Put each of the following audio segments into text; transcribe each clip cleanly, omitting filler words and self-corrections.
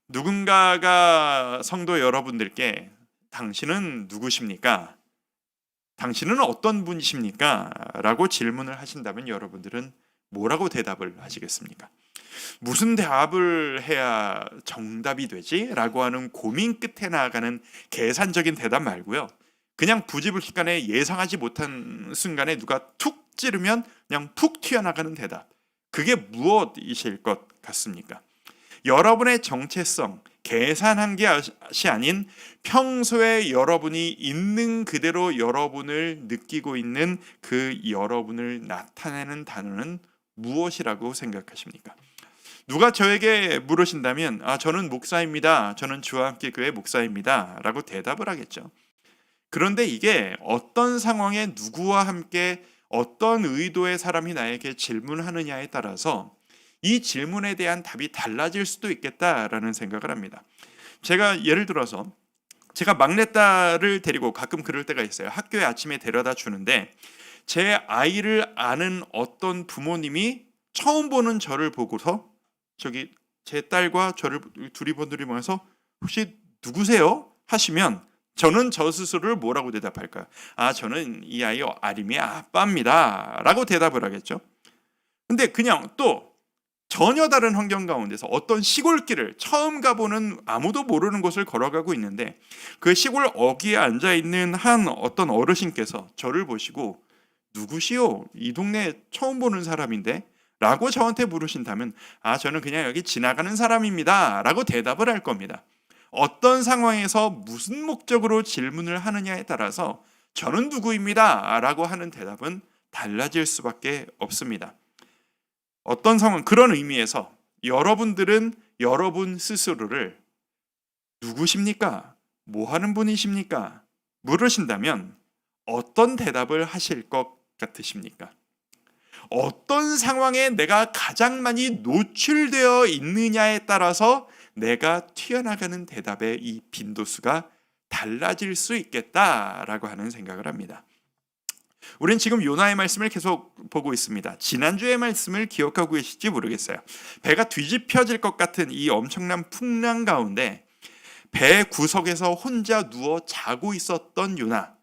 누군가가 성도 여러분들께 당신은 누구십니까? 당신은 어떤 분이십니까? 라고 질문을 하신다면 여러분들은 뭐라고 대답을 하시겠습니까? 무슨 대답을 해야 정답이 되지? 라고 하는 고민 끝에 나아가는 계산적인 대답 말고요. 그냥 부지불식간에 예상하지 못한 순간에 누가 툭 찌르면 그냥 푹 튀어나가는 대답. 그게 무엇이실 것 같습니까? 여러분의 정체성, 계산한 것이 아닌 평소에 여러분이 있는 그대로 여러분을 느끼고 있는 그 여러분을 나타내는 단어는 무엇이라고 생각하십니까? 누가 저에게 물으신다면 저는 목사입니다. 저는 주와 함께 교회 목사입니다. 라고 대답을 하겠죠. 그런데 이게 어떤 상황에 누구와 함께 어떤 의도의 사람이 나에게 질문하느냐에 따라서 이 질문에 대한 답이 달라질 수도 있겠다라는 생각을 합니다. 제가 예를 들어서 제가 막내딸을 데리고 가끔 그럴 때가 있어요. 학교에 아침에 데려다 주는데 제 아이를 아는 어떤 부모님이 처음 보는 저를 보고서 저기 제 딸과 저를 둘이 보면서 혹시 누구세요? 하시면 저는 저 스스로를 뭐라고 대답할까요? 저는 이 아이 아림의 아빠입니다. 라고 대답을 하겠죠. 근데 그냥 또 전혀 다른 환경 가운데서 어떤 시골길을 처음 가보는 아무도 모르는 곳을 걸어가고 있는데 그 시골 어귀에 앉아있는 한 어떤 어르신께서 저를 보시고 누구시오? 이 동네 처음 보는 사람인데? 라고 저한테 물으신다면 저는 그냥 여기 지나가는 사람입니다. 라고 대답을 할 겁니다. 어떤 상황에서 무슨 목적으로 질문을 하느냐에 따라서 저는 누구입니다. 라고 하는 대답은 달라질 수밖에 없습니다. 어떤 상황, 그런 의미에서 여러분들은 여러분 스스로를 누구십니까? 뭐 하는 분이십니까? 물으신다면 어떤 대답을 하실 것 같으십니까? 어떤 상황에 내가 가장 많이 노출되어 있느냐에 따라서 내가 튀어나가는 대답의 이 빈도수가 달라질 수 있겠다라고 하는 생각을 합니다. 우린 지금 요나의 말씀을 계속 보고 있습니다. 지난주의 말씀을 기억하고 계실지 모르겠어요. 배가 뒤집혀질 것 같은 이 엄청난 풍랑 가운데 배 구석에서 혼자 누워 자고 있었던 요나.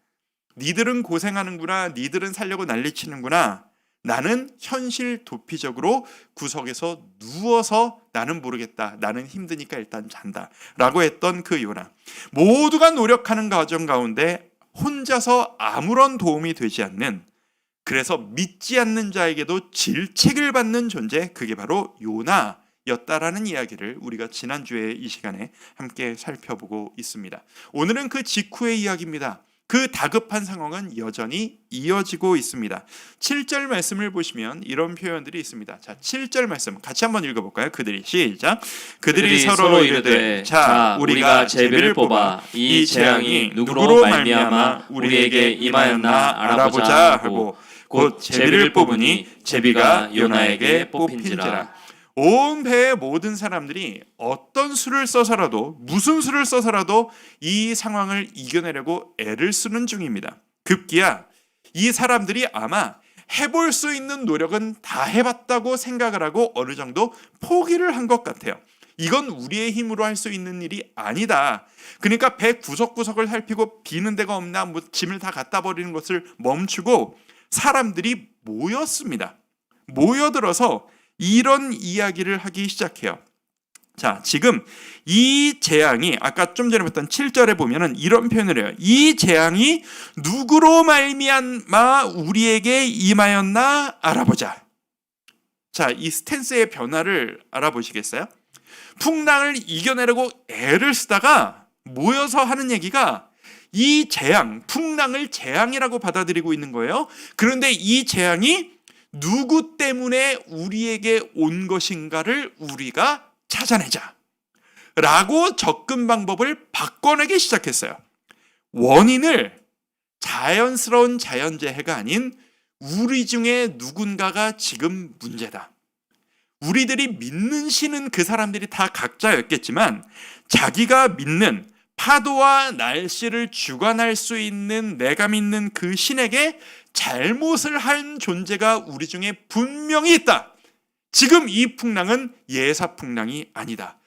니들은 고생하는구나. 니들은 살려고 난리치는구나. 나는 현실 도피적으로 구석에서 누워서 나는 모르겠다. 나는 힘드니까 일단 잔다. 라고 했던 그 요나. 모두가 노력하는 과정 가운데 혼자서 아무런 도움이 되지 않는, 그래서 믿지 않는 자에게도 질책을 받는 존재, 그게 바로 요나였다라는 이야기를 우리가 지난주에 이 시간에 함께 살펴보고 있습니다. 오늘은 그 직후의 이야기입니다. 그 다급한 상황은 여전히 이어지고 있습니다. 7절 말씀을 보시면 이런 표현들이 있습니다. 자, 7절 말씀 같이 한번 읽어볼까요? 그들이 시작. 그들이 서로 이르되 자 우리가 제비를 뽑아 이 재앙이 누구로 말미암아 우리에게 임하였나 알아보자 하고 곧 제비를 뽑으니 제비가 요나에게 뽑힌지라. 온 배의 모든 사람들이 어떤 수를 써서라도 무슨 수를 써서라도 이 상황을 이겨내려고 애를 쓰는 중입니다. 급기야 이 사람들이 아마 해볼 수 있는 노력은 다 해봤다고 생각을 하고 어느 정도 포기를 한 것 같아요. 이건 우리의 힘으로 할 수 있는 일이 아니다. 그러니까 배 구석구석을 살피고 비는 데가 없나 뭐 짐을 다 갖다 버리는 것을 멈추고 사람들이 모였습니다. 모여들어서 이런 이야기를 하기 시작해요. 자, 지금 이 재앙이 아까 좀 전에 봤던 7절에 보면은 이런 표현을 해요. 이 재앙이 누구로 말미암아 우리에게 임하였나 알아보자. 자, 이 스탠스의 변화를 알아보시겠어요? 풍랑을 이겨내려고 애를 쓰다가 모여서 하는 얘기가 이 재앙, 풍랑을 재앙이라고 받아들이고 있는 거예요. 그런데 이 재앙이 누구 때문에 우리에게 온 것인가를 우리가 찾아내자 라고 접근 방법을 바꿔내기 시작했어요. 원인을 자연스러운 자연재해가 아닌 우리 중에 누군가가 지금 문제다. 우리들이 믿는 신은 그 사람들이 다 각자였겠지만 자기가 믿는 파도와 날씨를 주관할 수 있는 내가 믿는 그 신에게 잘못을 한 존재가 우리 중에 분명히 있다. 지금 이 풍랑은 예사 풍랑이 아니다.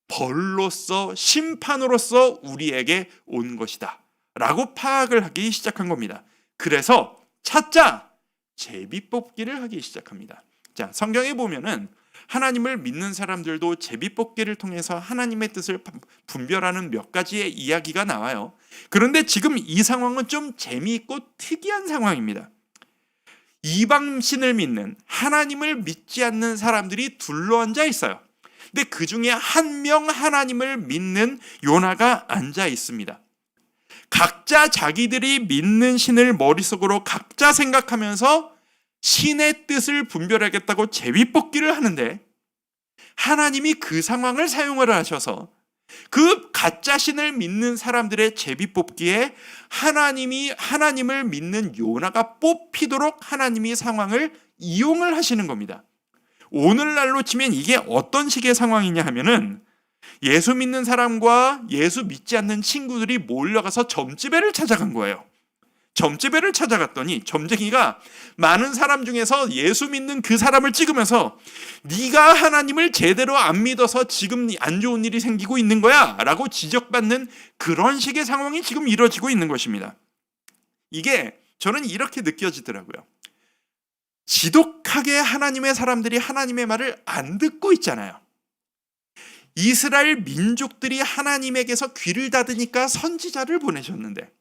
벌로서 심판으로서 우리에게 온 것이다 라고 파악을 하기 시작한 겁니다. 그래서 찾자 제비뽑기를 하기 시작합니다. 자, 성경에 보면은 하나님을 믿는 사람들도 제비뽑기를 통해서 하나님의 뜻을 분별하는 몇 가지의 이야기가 나와요. 그런데 지금 이 상황은 좀 재미있고 특이한 상황입니다. 이방신을 믿는, 하나님을 믿지 않는 사람들이 둘러앉아 있어요. 근데 그 중에 한 명 하나님을 믿는 요나가 앉아 있습니다. 각자 자기들이 믿는 신을 머릿속으로 각자 생각하면서 신의 뜻을 분별하겠다고 제비뽑기를 하는데, 하나님이 그 상황을 사용을 하셔서 그 가짜 신을 믿는 사람들의 제비뽑기에 하나님을 믿는 요나가 뽑히도록 하나님이 상황을 이용을 하시는 겁니다. 오늘날로 치면 이게 어떤 식의 상황이냐 하면은, 예수 믿는 사람과 예수 믿지 않는 친구들이 몰려가서 점집애를 찾아간 거예요. 점집애를 찾아갔더니 점쟁이가 많은 사람 중에서 예수 믿는 그 사람을 찍으면서 네가 하나님을 제대로 안 믿어서 지금 안 좋은 일이 생기고 있는 거야 라고 지적받는 그런 식의 상황이 지금 이루어지고 있는 것입니다. 이게 저는 이렇게 느껴지더라고요. 지독하게 하나님의 사람들이 하나님의 말을 안 듣고 있잖아요. 이스라엘 민족들이 하나님에게서 귀를 닫으니까 선지자를 보내셨는데,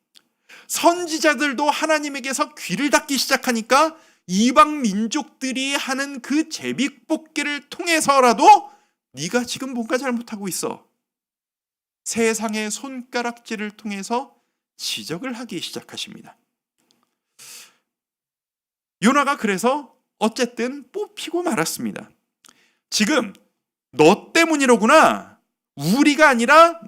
선지자들도 하나님에게서 귀를 닫기 시작하니까 이방 민족들이 하는 그 제비뽑기를 통해서라도 네가 지금 뭔가 잘못하고 있어, 세상의 손가락질을 통해서 지적을 하기 시작하십니다. 요나가 그래서 어쨌든 뽑히고 말았습니다. 지금 너 때문이로구나. 우리가 아니라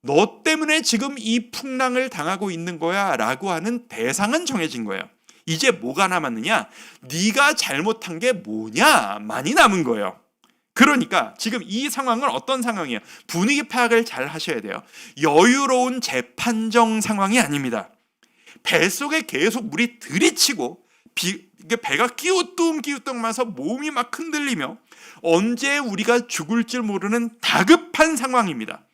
너 때문에 지금 이 풍랑을 당하고 있는 거야 라고 하는 대상은 정해진 거예요. 이제 뭐가 남았느냐? 네가 잘못한 게 뭐냐? 많이 남은 거예요. 그러니까 지금 이 상황은 어떤 상황이에요? 분위기 파악을 잘 하셔야 돼요. 여유로운 재판정 상황이 아닙니다. 뱃속에 계속 물이 들이치고 배가 끼우뚱끼우뚱하면서 몸이 막 흔들리며 언제 우리가 죽을 줄 모르는 다급한 상황입니다.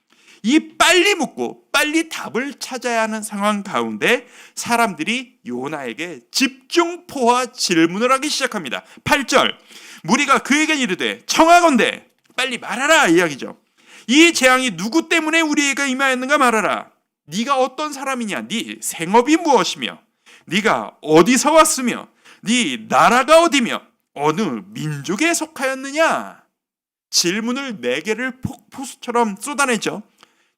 이 빨리 묻고 빨리 답을 찾아야 하는 상황 가운데 사람들이 요나에게 집중포화 질문을 하기 시작합니다. 8절, 무리가 그에게 이르되 청하건대 빨리 말하라 이야기죠. 이 재앙이 누구 때문에 우리에게 임하였는가 말하라. 네가 어떤 사람이냐? 네 생업이 무엇이며 네가 어디서 왔으며 네 나라가 어디며 어느 민족에 속하였느냐? 질문을 4개를 폭포수처럼 쏟아내죠.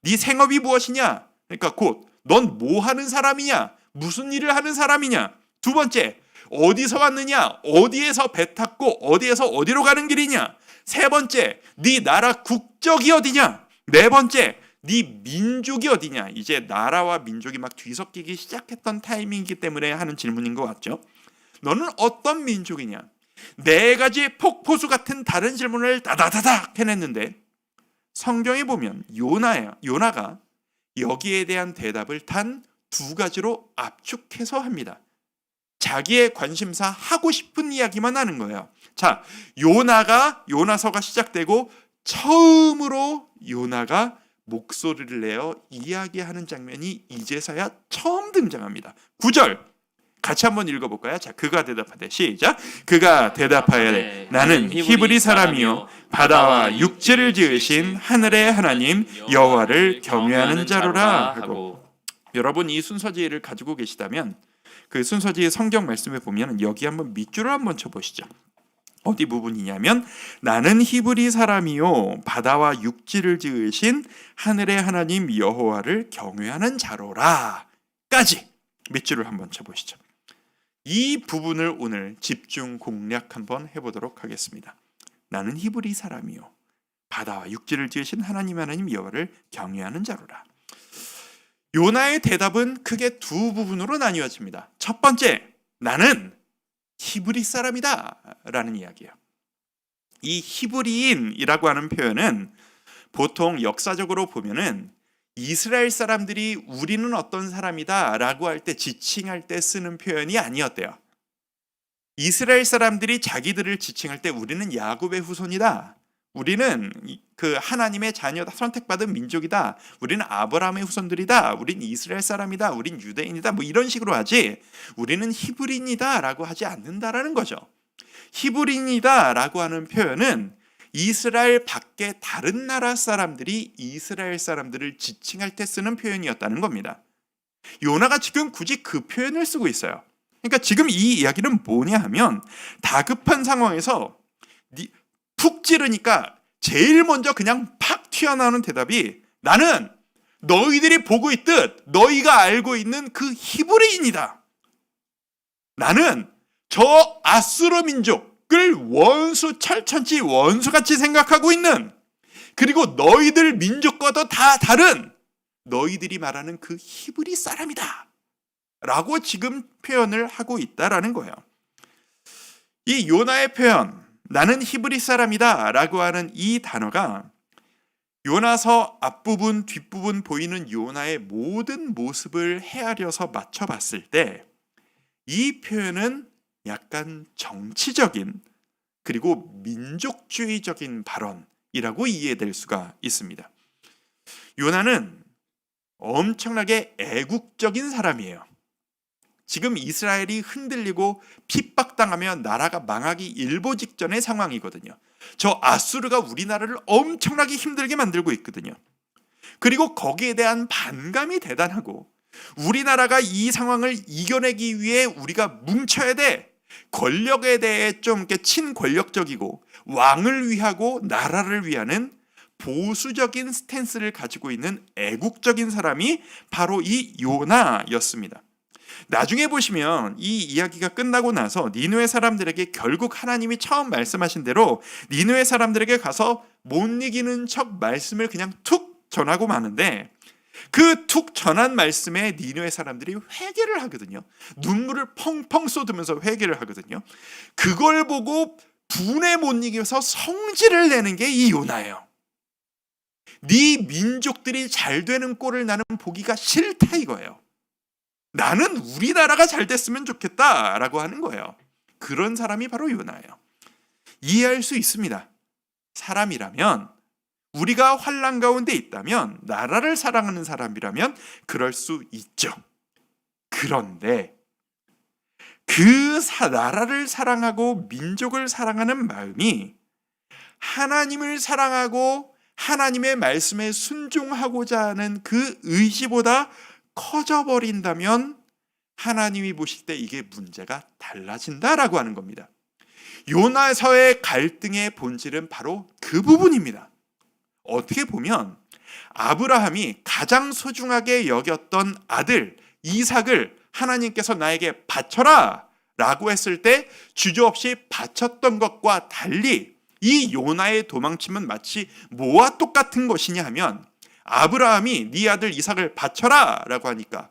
네 생업이 무엇이냐? 그러니까 곧 넌 뭐 하는 사람이냐? 무슨 일을 하는 사람이냐? 두 번째, 어디서 왔느냐? 어디에서 배 탔고 어디에서 어디로 가는 길이냐? 세 번째, 네 나라 국적이 어디냐? 네 번째, 네 민족이 어디냐? 이제 나라와 민족이 막 뒤섞이기 시작했던 타이밍이기 때문에 하는 질문인 것 같죠? 너는 어떤 민족이냐? 4가지 폭포수 같은 다른 질문을 다다다닥 해냈는데, 성경에 보면 요나가 여기에 대한 대답을 단 2가지로 압축해서 합니다. 자기의 관심사 하고 싶은 이야기만 하는 거예요. 자, 요나서가 시작되고 처음으로 요나가 목소리를 내어 이야기하는 장면이 이제서야 처음 등장합니다. 9절 같이 한번 읽어볼까요? 자, 그가 대답하되 시작. 그가 대답하여 나는 히브리 사람이요 바다와 육지를 지으신 하늘의 하나님 여호와를 경외하는 자로라 하고. 여러분 이 순서지를 가지고 계시다면 그 순서지의 성경 말씀에 보면 여기 한번 밑줄을 한번 쳐보시죠. 어디 부분이냐면 나는 히브리 사람이요 바다와 육지를 지으신 하늘의 하나님 여호와를 경외하는 자로라 까지 밑줄을 한번 쳐보시죠. 이 부분을 오늘 집중 공략 한번 해보도록 하겠습니다. 나는 히브리 사람이요 바다와 육지를 지으신 하나님 여호와를 경외하는 자로라. 요나의 대답은 크게 2 부분으로 나뉘어집니다. 첫 번째, 나는 히브리 사람이다 라는 이야기예요. 이 히브리인이라고 하는 표현은 보통 역사적으로 보면은 이스라엘 사람들이 우리는 어떤 사람이다 라고 할 때 지칭할 때 쓰는 표현이 아니었대요. 이스라엘 사람들이 자기들을 지칭할 때 우리는 야곱의 후손이다, 우리는 그 하나님의 자녀다, 선택받은 민족이다, 우리는 아브라함의 후손들이다, 우린 이스라엘 사람이다, 우린 유대인이다, 뭐 이런 식으로 하지 우리는 히브리인이다 라고 하지 않는다라는 거죠. 히브리인이다 라고 하는 표현은 이스라엘 밖의 다른 나라 사람들이 이스라엘 사람들을 지칭할 때 쓰는 표현이었다는 겁니다. 요나가 지금 굳이 그 표현을 쓰고 있어요. 그러니까 지금 이 이야기는 뭐냐 하면, 다급한 상황에서 푹 찌르니까 제일 먼저 그냥 팍 튀어나오는 대답이, 나는 너희들이 보고 있듯 너희가 알고 있는 그 히브리인이다. 나는 저 아수르 민족을 원수, 철천지 원수같이 생각하고 있는, 그리고 너희들 민족과도 다 다른 너희들이 말하는 그 히브리 사람이다 라고 지금 표현을 하고 있다라는 거예요. 이 요나의 표현, 나는 히브리 사람이다 라고 하는 이 단어가 요나서 앞부분 뒷부분 보이는 요나의 모든 모습을 헤아려서 맞춰봤을 때 이 표현은 약간 정치적인 그리고 민족주의적인 발언이라고 이해될 수가 있습니다. 요나는 엄청나게 애국적인 사람이에요. 지금 이스라엘이 흔들리고 핍박당하며 나라가 망하기 일보 직전의 상황이거든요. 저 아수르가 우리나라를 엄청나게 힘들게 만들고 있거든요. 그리고 거기에 대한 반감이 대단하고, 우리나라가 이 상황을 이겨내기 위해 우리가 뭉쳐야 돼. 권력에 대해 좀 이렇게 친권력적이고 왕을 위하고 나라를 위하는 보수적인 스탠스를 가지고 있는 애국적인 사람이 바로 이 요나였습니다. 나중에 보시면 이 이야기가 끝나고 나서 니느웨 사람들에게 결국 하나님이 처음 말씀하신 대로 니느웨 사람들에게 가서 못 이기는 척 말씀을 그냥 툭 전하고 마는데, 그 툭 전한 말씀에 니느웨 사람들이 회개를 하거든요. 눈물을 펑펑 쏟으면서 회개를 하거든요. 그걸 보고 분에 못 이겨서 성질을 내는 게 이 요나예요. 네 민족들이 잘 되는 꼴을 나는 보기가 싫다 이거예요. 나는 우리나라가 잘 됐으면 좋겠다라고 하는 거예요. 그런 사람이 바로 요나예요. 이해할 수 있습니다. 사람이라면, 우리가 환난 가운데 있다면, 나라를 사랑하는 사람이라면 그럴 수 있죠. 그런데 그 나라를 사랑하고 민족을 사랑하는 마음이 하나님을 사랑하고 하나님의 말씀에 순종하고자 하는 그 의지보다 커져버린다면 하나님이 보실 때 이게 문제가 달라진다라고 하는 겁니다. 요나서의 갈등의 본질은 바로 그 부분입니다. 어떻게 보면 아브라함이 가장 소중하게 여겼던 아들 이삭을 하나님께서 나에게 바쳐라 라고 했을 때 주저없이 바쳤던 것과 달리 이 요나의 도망침은 마치 뭐와 똑같은 것이냐 하면, 아브라함이 네 아들 이삭을 바쳐라 라고 하니까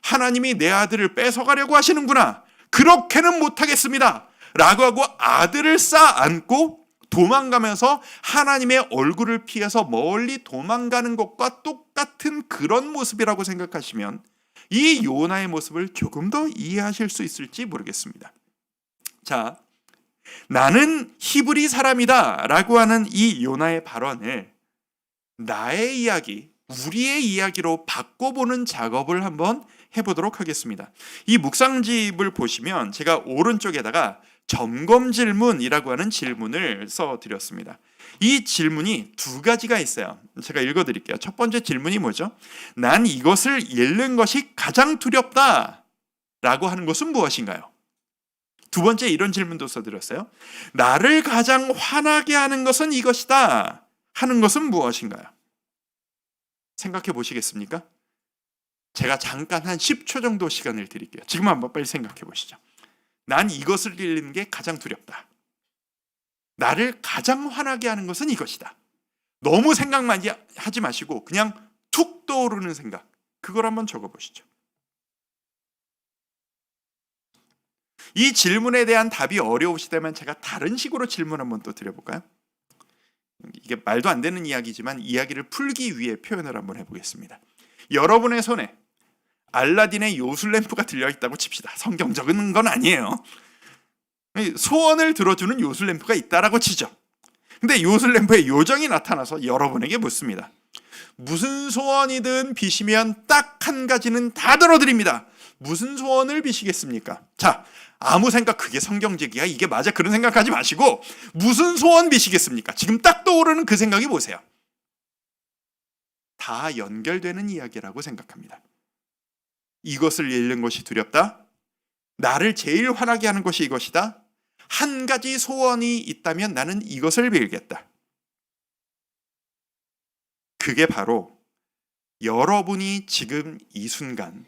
하나님이 내 아들을 뺏어가려고 하시는구나, 그렇게는 못하겠습니다 라고 하고 아들을 쌓아안고 도망가면서 하나님의 얼굴을 피해서 멀리 도망가는 것과 똑같은 그런 모습이라고 생각하시면 이 요나의 모습을 조금 더 이해하실 수 있을지 모르겠습니다. 자, 나는 히브리 사람이다 라고 하는 이 요나의 발언을 나의 이야기, 우리의 이야기로 바꿔보는 작업을 한번 해보도록 하겠습니다. 이 묵상집을 보시면 제가 오른쪽에다가 점검 질문이라고 하는 질문을 써드렸습니다. 이 질문이 두 가지가 있어요. 제가 읽어드릴게요. 첫 번째 질문이 뭐죠? 난 이것을 잃는 것이 가장 두렵다 라고 하는 것은 무엇인가요? 두 번째 이런 질문도 써드렸어요. 나를 가장 화나게 하는 것은 이것이다 하는 것은 무엇인가요? 생각해 보시겠습니까? 제가 잠깐 한 10초 정도 시간을 드릴게요. 지금 한번 빨리 생각해 보시죠. 난 이것을 잃는 게 가장 두렵다. 나를 가장 화나게 하는 것은 이것이다. 너무 생각 많이 하지 마시고 그냥 툭 떠오르는 생각, 그걸 한번 적어보시죠. 이 질문에 대한 답이 어려우시다면 제가 다른 식으로 질문 한번 또 드려볼까요? 이게 말도 안 되는 이야기지만 이야기를 풀기 위해 표현을 한번 해보겠습니다. 여러분의 손에 알라딘의 요술램프가 들려있다고 칩시다. 성경적인 건 아니에요. 소원을 들어주는 요술램프가 있다라고 치죠. 근데 요술램프의 요정이 나타나서 여러분에게 묻습니다. 무슨 소원이든 비시면 딱 한 가지는 다 들어드립니다. 무슨 소원을 비시겠습니까? 자, 아무 생각, 그게 성경적이야, 이게 맞아, 그런 생각하지 마시고 무슨 소원 비시겠습니까? 지금 딱 떠오르는 그 생각이 보세요. 다 연결되는 이야기라고 생각합니다. 이것을 잃는 것이 두렵다. 나를 제일 화나게 하는 것이 이것이다. 한 가지 소원이 있다면 나는 이것을 빌겠다. 그게 바로 여러분이 지금 이 순간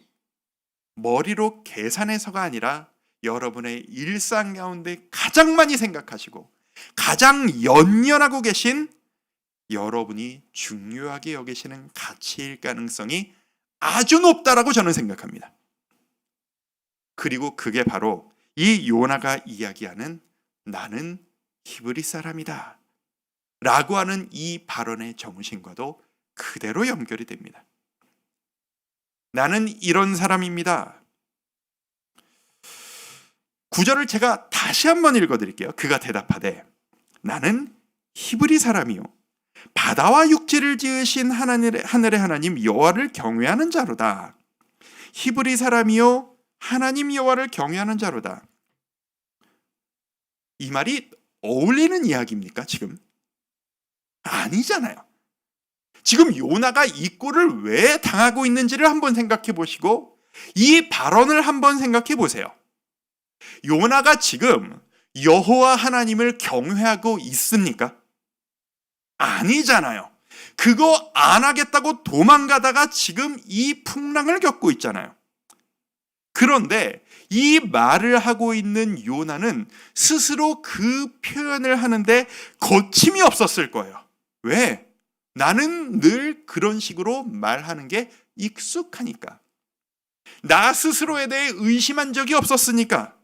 머리로 계산해서가 아니라 여러분의 일상 가운데 가장 많이 생각하시고 가장 연연하고 계신 여러분이 중요하게 여기시는 가치일 가능성이 아주 높다라고 저는 생각합니다. 그리고 그게 바로 이 요나가 이야기하는 나는 히브리 사람이다 라고 하는 이 발언의 정신과도 그대로 연결이 됩니다. 나는 이런 사람입니다. 구절을 제가 다시 한번 읽어드릴게요. 그가 대답하되 나는 히브리 사람이요 바다와 육지를 지으신 하늘의 하나님 여호와를 경외하는 자로다. 히브리 사람이요 하나님 여호와를 경외하는 자로다. 이 말이 어울리는 이야기입니까 지금? 아니잖아요. 지금 요나가 이 꼴을 왜 당하고 있는지를 한번 생각해 보시고 이 발언을 한번 생각해 보세요. 요나가 지금 여호와 하나님을 경외하고 있습니까? 아니잖아요. 그거 안 하겠다고 도망가다가 지금 이 풍랑을 겪고 있잖아요. 그런데 이 말을 하고 있는 요나는 스스로 그 표현을 하는데 거침이 없었을 거예요. 왜? 나는 늘 그런 식으로 말하는 게 익숙하니까. 나 스스로에 대해 의심한 적이 없었으니까.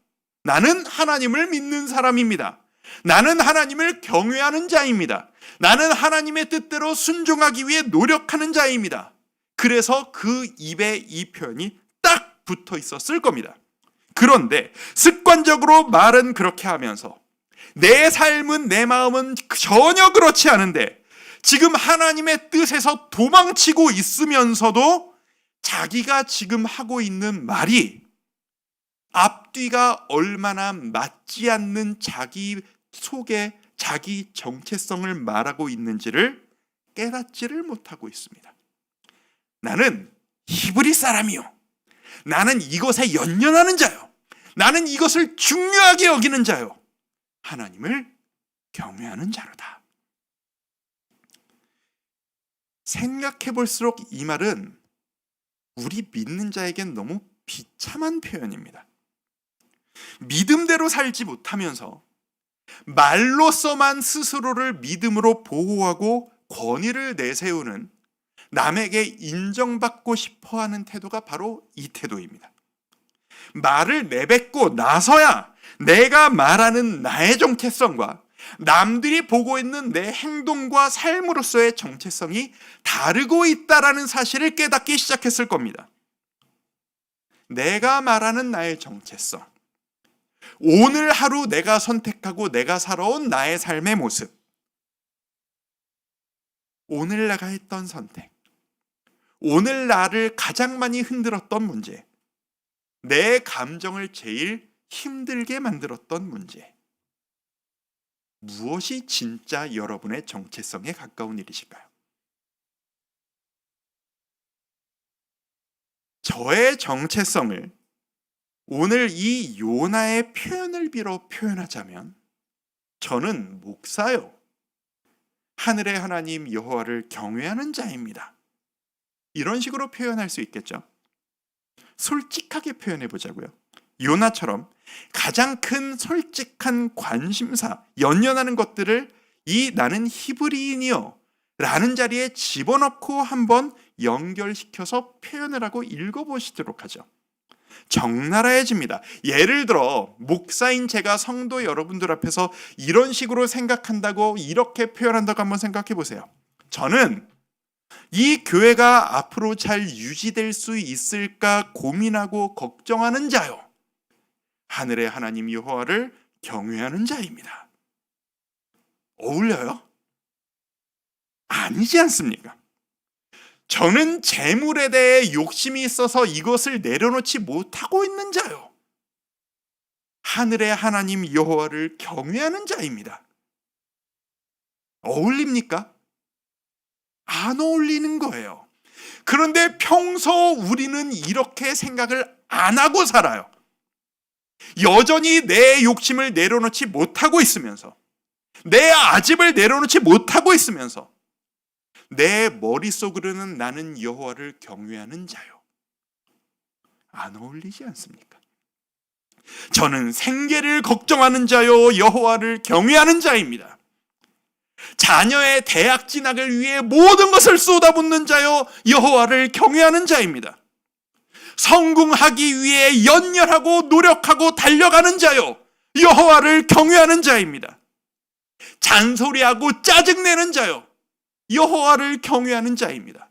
나는 하나님을 믿는 사람입니다. 나는 하나님을 경외하는 자입니다. 나는 하나님의 뜻대로 순종하기 위해 노력하는 자입니다. 그래서 그 입에 이 표현이 딱 붙어 있었을 겁니다. 그런데 습관적으로 말은 그렇게 하면서 내 삶은, 내 마음은 전혀 그렇지 않은데 지금 하나님의 뜻에서 도망치고 있으면서도 자기가 지금 하고 있는 말이 앞뒤가 얼마나 맞지 않는 자기 속에 자기 정체성을 말하고 있는지를 깨닫지를 못하고 있습니다. 나는 히브리 사람이요. 나는 이것에 연연하는 자요. 나는 이것을 중요하게 여기는 자요. 하나님을 경외하는 자로다. 생각해 볼수록 이 말은 우리 믿는 자에겐 너무 비참한 표현입니다. 믿음대로 살지 못하면서 말로서만 스스로를 믿음으로 보호하고 권위를 내세우는 남에게 인정받고 싶어하는 태도가 바로 이 태도입니다. 말을 내뱉고 나서야 내가 말하는 나의 정체성과 남들이 보고 있는 내 행동과 삶으로서의 정체성이 다르고 있다라는 사실을 깨닫기 시작했을 겁니다. 내가 말하는 나의 정체성, 오늘 하루 내가 선택하고 내가 살아온 나의 삶의 모습, 오늘 내가 했던 선택, 오늘 나를 가장 많이 흔들었던 문제, 내 감정을 제일 힘들게 만들었던 문제, 무엇이 진짜 여러분의 정체성에 가까운 일이실까요? 저의 정체성을 오늘 이 요나의 표현을 빌어 표현하자면 저는 목사요. 하늘의 하나님 여호와를 경외하는 자입니다. 이런 식으로 표현할 수 있겠죠. 솔직하게 표현해 보자고요. 요나처럼 가장 큰 솔직한 관심사, 연연하는 것들을 이 나는 히브리인이요 라는 자리에 집어넣고 한번 연결시켜서 표현을 하고 읽어보시도록 하죠. 적나라해집니다. 예를 들어 목사인 제가 성도 여러분들 앞에서 이런 식으로 생각한다고, 이렇게 표현한다고 한번 생각해 보세요. 저는 이 교회가 앞으로 잘 유지될 수 있을까 고민하고 걱정하는 자요. 하늘의 하나님 여호와를 경외하는 자입니다. 어울려요? 아니지 않습니까? 저는 재물에 대해 욕심이 있어서 이것을 내려놓지 못하고 있는 자요. 하늘의 하나님 여호와를 경외하는 자입니다. 어울립니까? 안 어울리는 거예요. 그런데 평소 우리는 이렇게 생각을 안 하고 살아요. 여전히 내 욕심을 내려놓지 못하고 있으면서, 내 아집을 내려놓지 못하고 있으면서 내 머릿속으로는 나는 여호와를 경외하는 자요. 안 어울리지 않습니까? 저는 생계를 걱정하는 자요 여호와를 경외하는 자입니다. 자녀의 대학 진학을 위해 모든 것을 쏟아붓는 자요 여호와를 경외하는 자입니다. 성공하기 위해 연연하고 노력하고 달려가는 자요 여호와를 경외하는 자입니다. 잔소리하고 짜증내는 자요 여호와를 경외하는 자입니다.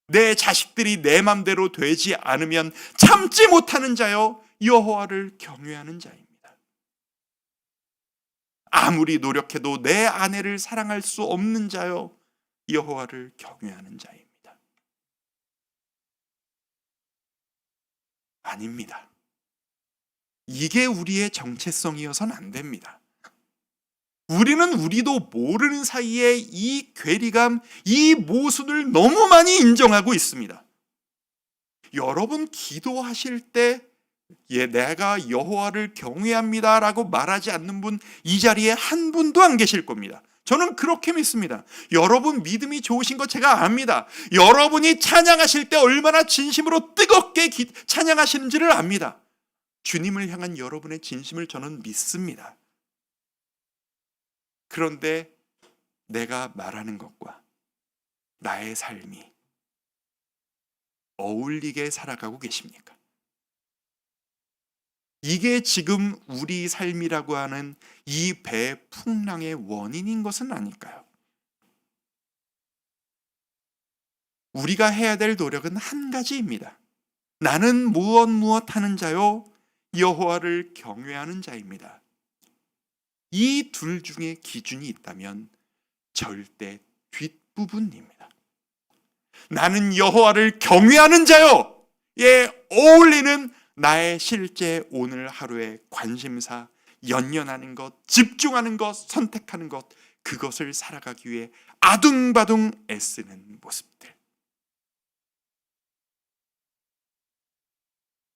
내 자식들이 내 맘대로 되지 않으면 참지 못하는 자요 여호와를 경외하는 자입니다. 아무리 노력해도 내 아내를 사랑할 수 없는 자요 여호와를 경외하는 자입니다. 아닙니다. 이게 우리의 정체성이어서는 안 됩니다. 우리는 우리도 모르는 사이에 이 괴리감, 이 모순을 너무 많이 인정하고 있습니다. 여러분 기도하실 때 내가 여호와를 경외합니다라고 말하지 않는 분 이 자리에 한 분도 안 계실 겁니다. 저는 그렇게 믿습니다. 여러분 믿음이 좋으신 거 제가 압니다. 여러분이 찬양하실 때 얼마나 진심으로 뜨겁게 찬양하시는지를 압니다. 주님을 향한 여러분의 진심을 저는 믿습니다. 그런데 내가 말하는 것과 나의 삶이 어울리게 살아가고 계십니까? 이게 지금 우리 삶이라고 하는 이 배 풍랑의 원인인 것은 아닐까요? 우리가 해야 될 노력은 한 가지입니다. 나는 무엇 하는 자요 여호와를 경외하는 자입니다. 이 둘 중에 기준이 있다면 절대 뒷부분입니다. 나는 여호와를 경외하는 자요 에 어울리는 나의 실제 오늘 하루의 관심사, 연연하는 것, 집중하는 것, 선택하는 것, 그것을 살아가기 위해 아둥바둥 애쓰는 모습들.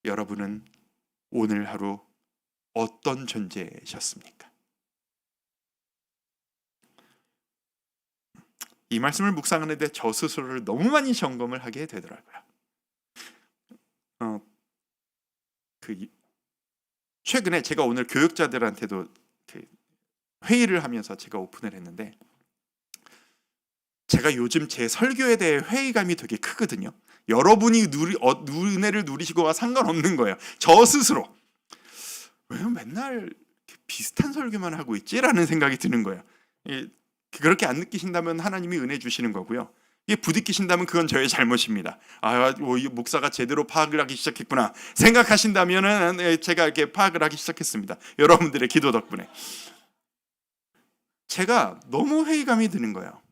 여러분은 오늘 하루 어떤 존재셨습니까? 이 말씀을 묵상하는데 저 스스로를 너무 많이 점검을 하게 되더라고요. 최근에 제가 오늘 교육자들한테도 회의를 하면서 제가 오픈을 했는데, 제가 요즘 제 설교에 대해 회의감이 되게 크거든요. 여러분이 은혜를 누리시고와 상관없는 거예요. 저 스스로 왜 맨날 비슷한 설교만 하고 있지라는 생각이 드는 거예요. 그렇게 안 느끼신다면 하나님이 은혜 주시는 거고요. 이게 부딪히신다면 그건 저의 잘못입니다. 이 목사가 제대로 파악을 하기 시작했구나 생각하신다면 제가 이렇게 파악을 하기 시작했습니다. 여러분들의 기도 덕분에. 제가 너무 회의감이 드는 거예요.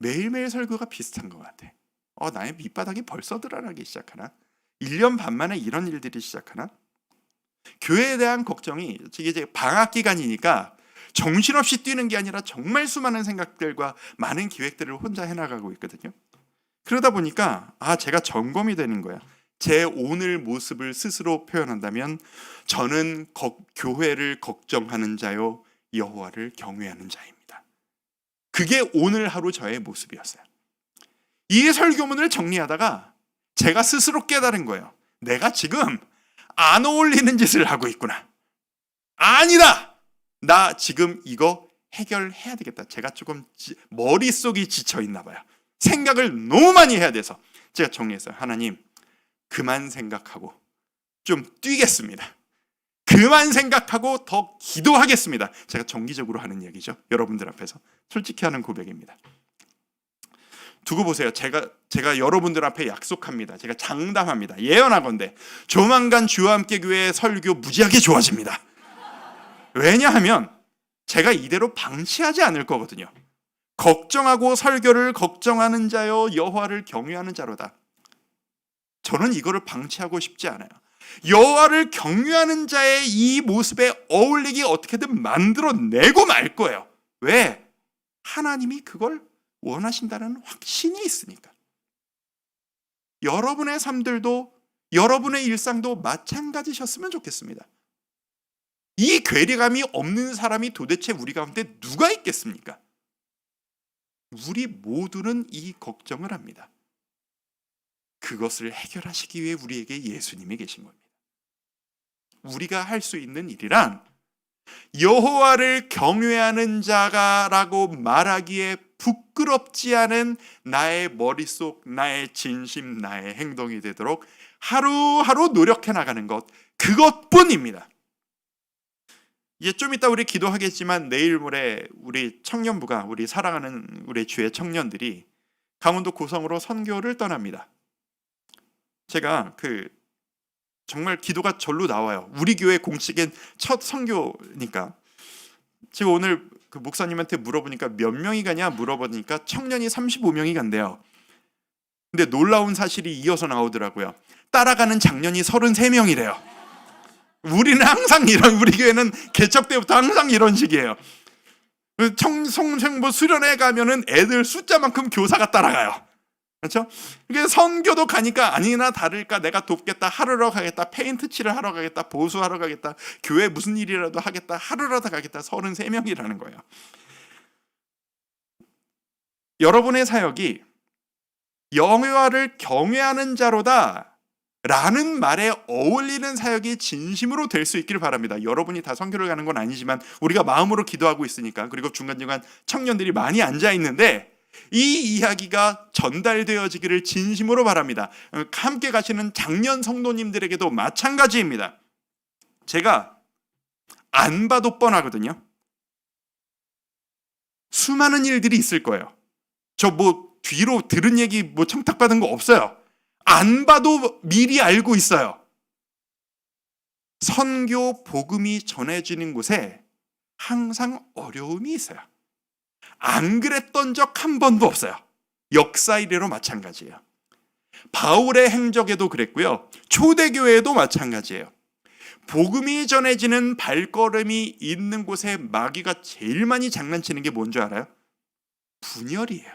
매일매일 설교가 비슷한 것 같아. 나의 밑바닥이 벌써 드러나기 시작하나? 1년 반 만에 이런 일들이 시작하나? 교회에 대한 걱정이 이제 방학 기간이니까 정신없이 뛰는 게 아니라 정말 수많은 생각들과 많은 기획들을 혼자 해나가고 있거든요. 그러다 보니까 제가 점검이 되는 거야. 제 오늘 모습을 스스로 표현한다면 저는 교회를 걱정하는 자요 여호와를 경외하는 자입니다. 그게 오늘 하루 저의 모습이었어요. 이 설교문을 정리하다가 제가 스스로 깨달은 거예요. 내가 지금 안 어울리는 짓을 하고 있구나. 아니다! 나 지금 이거 해결해야 되겠다. 제가 조금 머릿속이 지쳐있나 봐요. 생각을 너무 많이 해야 돼서 제가 정리했어요. 하나님, 그만 생각하고 좀 뛰겠습니다. 그만 생각하고 더 기도하겠습니다. 제가 정기적으로 하는 얘기죠. 여러분들 앞에서 솔직히 하는 고백입니다. 두고 보세요. 제가 여러분들 앞에 약속합니다. 제가 장담합니다. 예언하건대 조만간 주와 함께 교회 설교 무지하게 좋아집니다. 왜냐하면 제가 이대로 방치하지 않을 거거든요. 걱정하고 설교를 걱정하는 자여 여호와를 경외하는 자로다. 저는 이거를 방치하고 싶지 않아요. 여호와를 경외하는 자의 이 모습에 어울리게 어떻게든 만들어내고 말 거예요. 왜? 하나님이 그걸 원하신다는 확신이 있으니까. 여러분의 삶들도, 여러분의 일상도 마찬가지셨으면 좋겠습니다. 이 괴리감이 없는 사람이 도대체 우리 가운데 누가 있겠습니까? 우리 모두는 이 걱정을 합니다. 그것을 해결하시기 위해 우리에게 예수님이 계신 겁니다. 우리가 할 수 있는 일이란 여호와를 경외하는 자가라고 말하기에 부끄럽지 않은 나의 머릿속, 나의 진심, 나의 행동이 되도록 하루하루 노력해 나가는 것, 그것뿐입니다. 이제 좀 이따 우리 기도하겠지만 내일 모레 우리 청년부가, 우리 사랑하는 우리 주의 청년들이 강원도 고성으로 선교를 떠납니다. 제가 정말 기도가 절로 나와요. 우리 교회 공식엔 첫 선교니까. 제가 오늘 그 목사님한테 물어보니까 몇 명이 가냐 물어보니까 청년이 35명이 간대요. 근데 놀라운 사실이 이어서 나오더라고요. 따라가는 장년이 33명이래요. 우리는 항상 우리 교회는 개척 때부터 항상 이런 식이에요. 성생부 수련회 가면은 애들 숫자만큼 교사가 따라가요. 그렇죠? 이게 선교도 가니까 아니나 다를까 내가 돕겠다, 하루러 가겠다, 페인트 칠을 하러 가겠다, 보수하러 가겠다, 교회 무슨 일이라도 하겠다, 하루라도 가겠다, 33명이라는 거예요. 여러분의 사역이 여호와를 경외하는 자로다 라는 말에 어울리는 사역이 진심으로 될 수 있기를 바랍니다. 여러분이 다 선교를 가는 건 아니지만 우리가 마음으로 기도하고 있으니까, 그리고 중간중간 청년들이 많이 앉아 있는데 이 이야기가 전달되어지기를 진심으로 바랍니다. 함께 가시는 장년 성도님들에게도 마찬가지입니다. 제가 안 봐도 뻔하거든요. 수많은 일들이 있을 거예요. 저 뒤로 들은 얘기 청탁받은 거 없어요. 안 봐도 미리 알고 있어요. 선교 복음이 전해지는 곳에 항상 어려움이 있어요. 안 그랬던 적 한 번도 없어요. 역사 이래로 마찬가지예요. 바울의 행적에도 그랬고요. 초대교회에도 마찬가지예요. 복음이 전해지는 발걸음이 있는 곳에 마귀가 제일 많이 장난치는 게 뭔지 알아요? 분열이에요.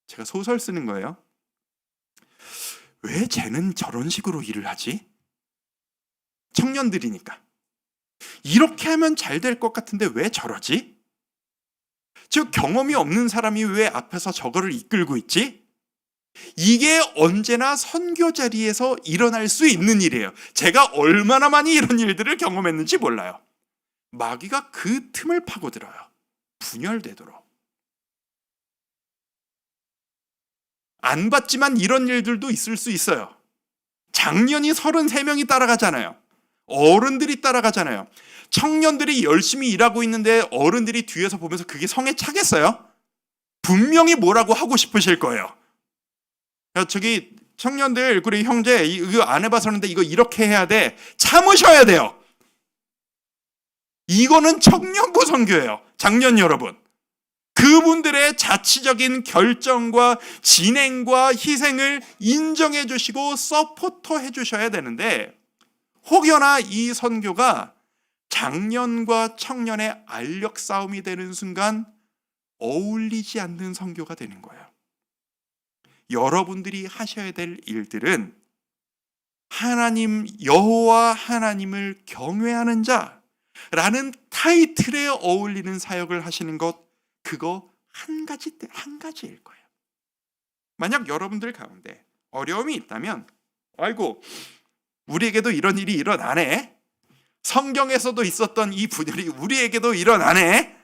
제가 소설 쓰는 거예요. 왜 쟤는 저런 식으로 일을 하지? 청년들이니까. 이렇게 하면 잘 될 것 같은데 왜 저러지? 즉 경험이 없는 사람이 왜 앞에서 저거를 이끌고 있지? 이게 언제나 선교 자리에서 일어날 수 있는 일이에요. 제가 얼마나 많이 이런 일들을 경험했는지 몰라요. 마귀가 그 틈을 파고들어요. 분열되도록. 안 봤지만 이런 일들도 있을 수 있어요. 장년이 33명이 따라가잖아요. 어른들이 따라가잖아요. 청년들이 열심히 일하고 있는데 어른들이 뒤에서 보면서 그게 성에 차겠어요? 분명히 뭐라고 하고 싶으실 거예요. 저기 청년들, 그리고 형제, 이거 안 해봐서는데 이거 이렇게 해야 돼. 참으셔야 돼요. 이거는 청년부 선교예요. 장년 여러분. 그분들의 자치적인 결정과 진행과 희생을 인정해 주시고 서포터해 주셔야 되는데, 혹여나 이 선교가 장년과 청년의 알력 싸움이 되는 순간 어울리지 않는 선교가 되는 거예요. 여러분들이 하셔야 될 일들은 하나님, 여호와 하나님을 경외하는 자라는 타이틀에 어울리는 사역을 하시는 것, 그거 한 가지일 거예요. 만약 여러분들 가운데 어려움이 있다면, 아이고 우리에게도 이런 일이 일어나네, 성경에서도 있었던 이 분열이 우리에게도 일어나네,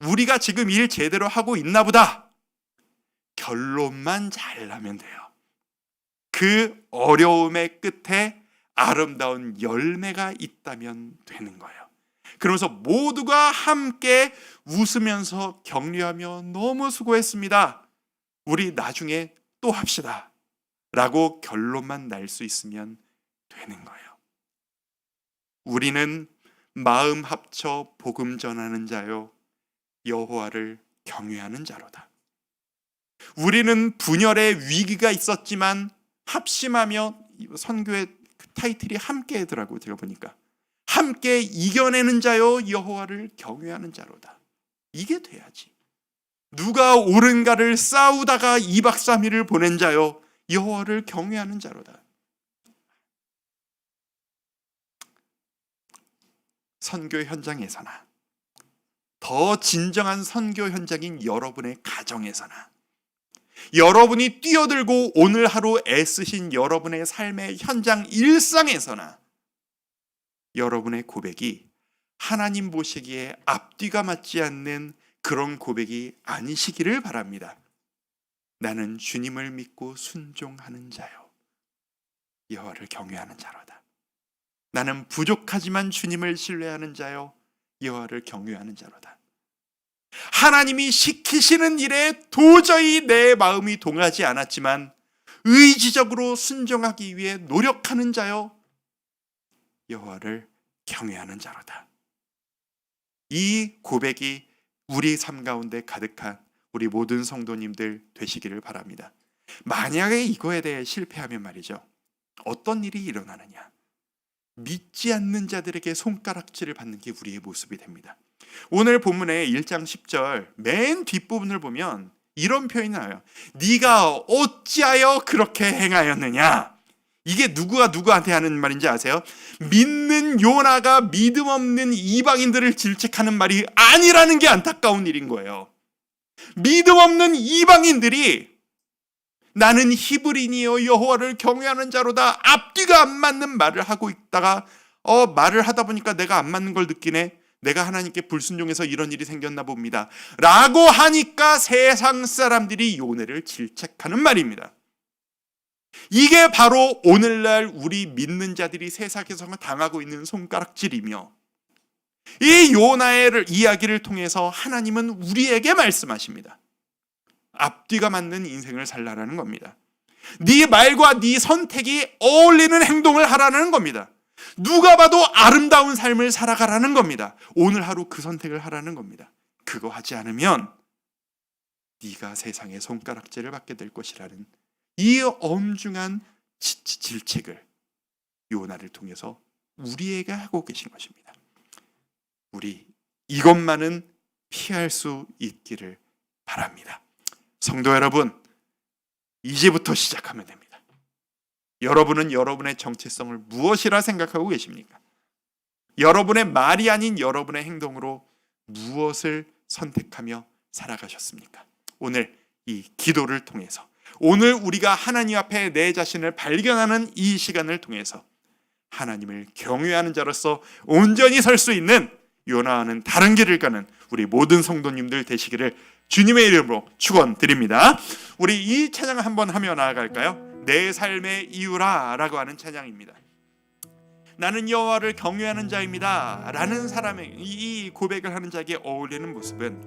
우리가 지금 일 제대로 하고 있나 보다, 결론만 잘 나면 돼요. 그 어려움의 끝에 아름다운 열매가 있다면 되는 거예요. 그러면서 모두가 함께 웃으면서 격려하며 너무 수고했습니다, 우리 나중에 또 합시다 라고 결론만 날 수 있으면 되는 거예요. 우리는 마음 합쳐 복음 전하는 자요 여호와를 경외하는 자로다. 우리는 분열의 위기가 있었지만 합심하며 선교의 타이틀이 함께더라고요. 제가 보니까 함께 이겨내는 자요 여호와를 경외하는 자로다. 이게 돼야지. 누가 옳은가를 싸우다가 2박 3일을 보낸 자요 여호와를 경외하는 자로다. 선교 현장에서나 더 진정한 선교 현장인 여러분의 가정에서나 여러분이 뛰어들고 오늘 하루 애쓰신 여러분의 삶의 현장 일상에서나 여러분의 고백이 하나님 보시기에 앞뒤가 맞지 않는 그런 고백이 아니시기를 바랍니다. 나는 주님을 믿고 순종하는 자요 여호와를 경외하는 자로다. 나는 부족하지만 주님을 신뢰하는 자요 여호와를 경외하는 자로다. 하나님이 시키시는 일에 도저히 내 마음이 동하지 않았지만 의지적으로 순종하기 위해 노력하는 자요 여호와를 경외하는 자로다. 이 고백이 우리 삶 가운데 가득한 우리 모든 성도님들 되시기를 바랍니다. 만약에 이거에 대해 실패하면 말이죠, 어떤 일이 일어나느냐? 믿지 않는 자들에게 손가락질을 받는 게 우리의 모습이 됩니다. 오늘 본문의 1장 10절 맨 뒷부분을 보면 이런 표현이 나와요. 네가 어찌하여 그렇게 행하였느냐? 이게 누구가 누구한테 하는 말인지 아세요? 믿는 요나가 믿음 없는 이방인들을 질책하는 말이 아니라는 게 안타까운 일인 거예요. 믿음 없는 이방인들이 나는 히브리니여 여호와를 경외하는 자로다 앞뒤가 안 맞는 말을 하고 있다가 말을 하다 보니까 내가 안 맞는 걸 느끼네. 내가 하나님께 불순종해서 이런 일이 생겼나 봅니다 라고 하니까 세상 사람들이 요나를 질책하는 말입니다. 이게 바로 오늘날 우리 믿는 자들이 세상에서 당하고 있는 손가락질이며 이 요나의 이야기를 통해서 하나님은 우리에게 말씀하십니다. 앞뒤가 맞는 인생을 살라라는 겁니다. 네 말과 네 선택이 어울리는 행동을 하라는 겁니다. 누가 봐도 아름다운 삶을 살아가라는 겁니다. 오늘 하루 그 선택을 하라는 겁니다. 그거 하지 않으면 네가 세상의 손가락질을 받게 될 것이라는 이 엄중한 질책을 요나를 통해서 우리에게 하고 계신 것입니다. 우리 이것만은 피할 수 있기를 바랍니다. 성도 여러분, 이제부터 시작하면 됩니다. 여러분은 여러분의 정체성을 무엇이라 생각하고 계십니까? 여러분의 말이 아닌 여러분의 행동으로 무엇을 선택하며 살아가셨습니까? 오늘 이 기도를 통해서, 오늘 우리가 하나님 앞에 내 자신을 발견하는 이 시간을 통해서 하나님을 경외하는 자로서 온전히 설 수 있는 요나와는 다른 길을 가는 우리 모든 성도님들 되시기를 주님의 이름으로 축원드립니다. 우리 이 찬양 한번 하며 나아갈까요? 내 삶의 이유라 라고 하는 찬양입니다. 나는 여호와를 경외하는 자입니다 라는 사람의 이 고백을 하는 자에게 어울리는 모습은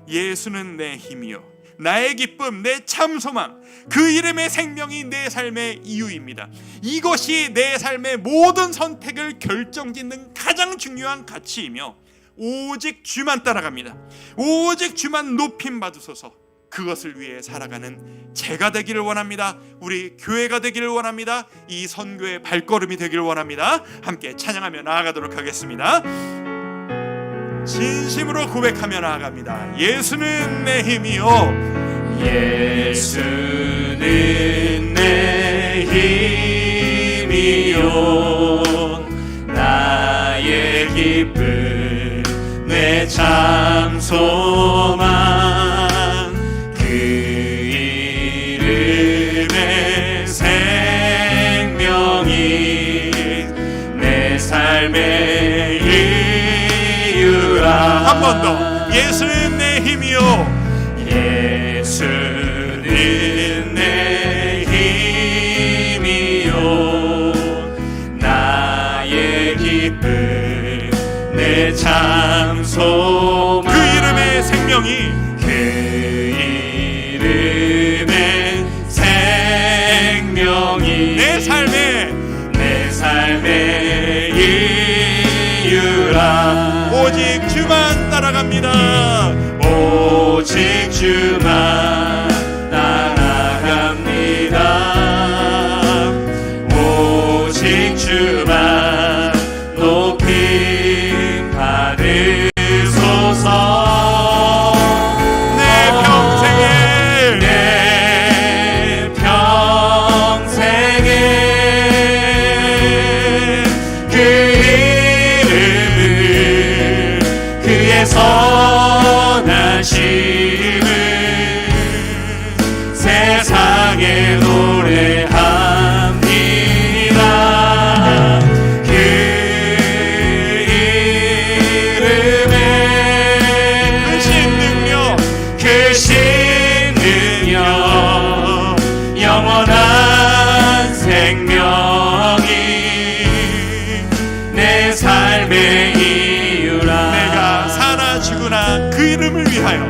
예수는 내 힘이요 나의 기쁨, 내 참 소망, 그 이름의 생명이 내 삶의 이유입니다. 이것이 내 삶의 모든 선택을 결정짓는 가장 중요한 가치이며 오직 주만 따라갑니다. 오직 주만 높임 받으소서. 그것을 위해 살아가는 제가 되기를 원합니다. 우리 교회가 되기를 원합니다. 이 선교의 발걸음이 되기를 원합니다. 함께 찬양하며 나아가도록 하겠습니다. 진심으로 고백하며 나아갑니다. 예수는 내 힘이요 예수는 내 힘이요 나의 기쁨 내 참 소망 그 이름의 생명이 내 삶의 이유라. 한 번 더. 예수는 내 힘이요 예수는 내 힘이요 나의 기쁨 내 참 소망 그 이름의 생명이 그 이름의 생명이 내 삶의 이유라. 이름을 위하여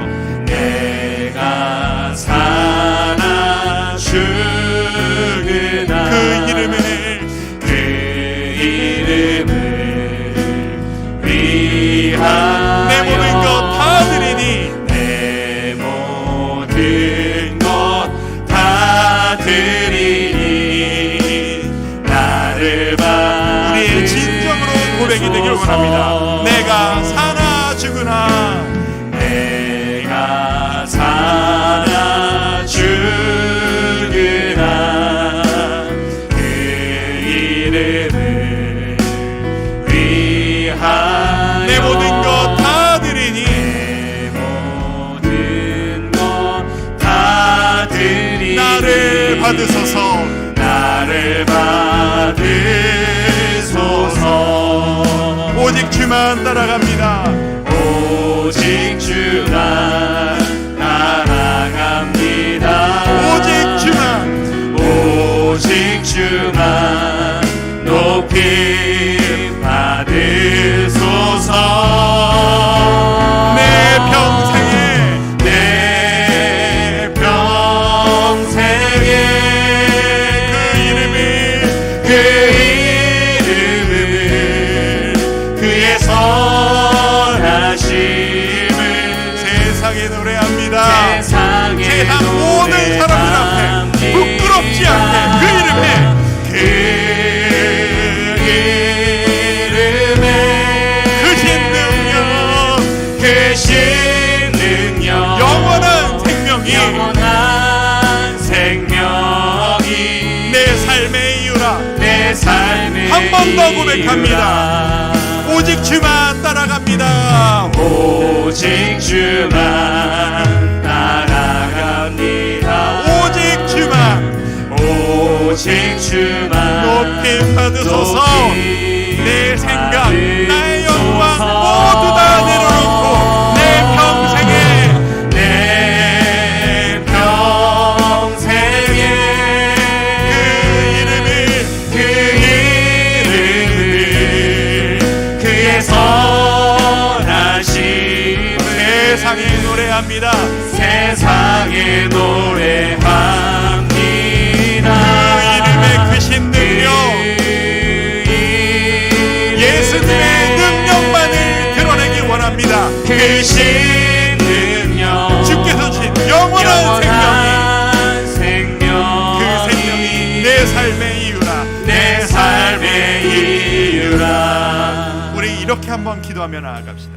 내가 살아 죽으나 그 이름을 위하여 내 모든 것 다 드리니 내 모든 것 다 드리니 나를 받으소서. 우리의 진정으로 고백이 되길 원합니다. 내가 사나 죽으나 내가 살아 죽으나 그 이름을 위하여 내 모든 것 다 드리니 내 모든 것 다 드리니 나를 받으소서. 나를 받으소서. 오직 주만 따라갑니다. 오직 주만 따라갑니다. 오직 주만 오직 주만 높이 받으소서. 내 평생에 내 평생에 그 이름을 그의 선하심을 세상에 노래합니다. 세상 모든 사람들 앞에 부끄럽지 않게 그 이름에 크신 능력 영원한 생명이 내 삶의 이유라. 내 삶의 한 번 더 고백합니다. 오직 주만 따라갑니다. 오직 주만 따라갑니다. 오직 주만 오직 주만 높이 받으소서. 내 생각 나의 영광 모두 다 내려놓고 내 평생에 그 이름을 그의 선하심을 세상에 노래합니다. 세상에 노래합니다. 그 이름의 크신 능력, 예수님의 능력만을 드러내기 원합니다. 크신 능력 주께서 주신 영원한 생명이 그 생명이 내 삶의 이유라. 내 삶의 이유라. 우리 이렇게 한번 기도하며 나아갑시다.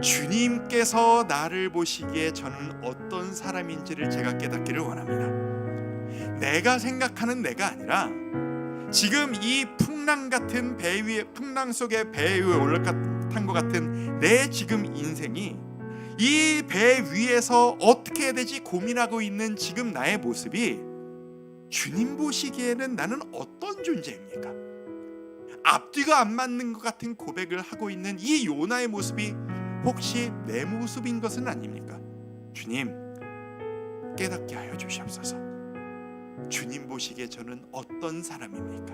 주님께서 나를 보시기에 저는 어떤 사람인지를 제가 깨닫기를 원합니다. 내가 생각하는 내가 아니라 지금 이 풍랑 같은 배 위에, 풍랑 속의 배 위에 올라탄 것 같은 내 지금 인생이 이 배 위에서 어떻게 해야 되지 고민하고 있는 지금 나의 모습이 주님 보시기에는 나는 어떤 존재입니까? 앞뒤가 안 맞는 것 같은 고백을 하고 있는 이 요나의 모습이 혹시 내 모습인 것은 아닙니까? 주님, 깨닫게 하여 주시옵소서. 주님 보시기에 저는 어떤 사람입니까?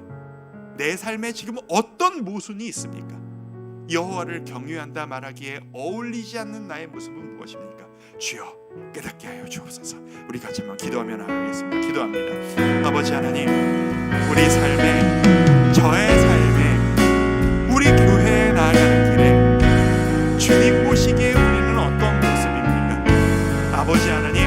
내 삶에 지금 어떤 모순이 있습니까? 여호와를 경외한다 말하기에 어울리지 않는 나의 모습은 무엇입니까? 주여, 깨닫게 하여 주옵소서. 우리 같이 한번 기도하며 나가겠습니다. 기도합니다. 아버지 하나님, 우리 삶에, 저의 삶에, 우리 교회에 나아가는 길에 주님 보시기에 우리는 어떤 모습입니까? 아버지 하나님,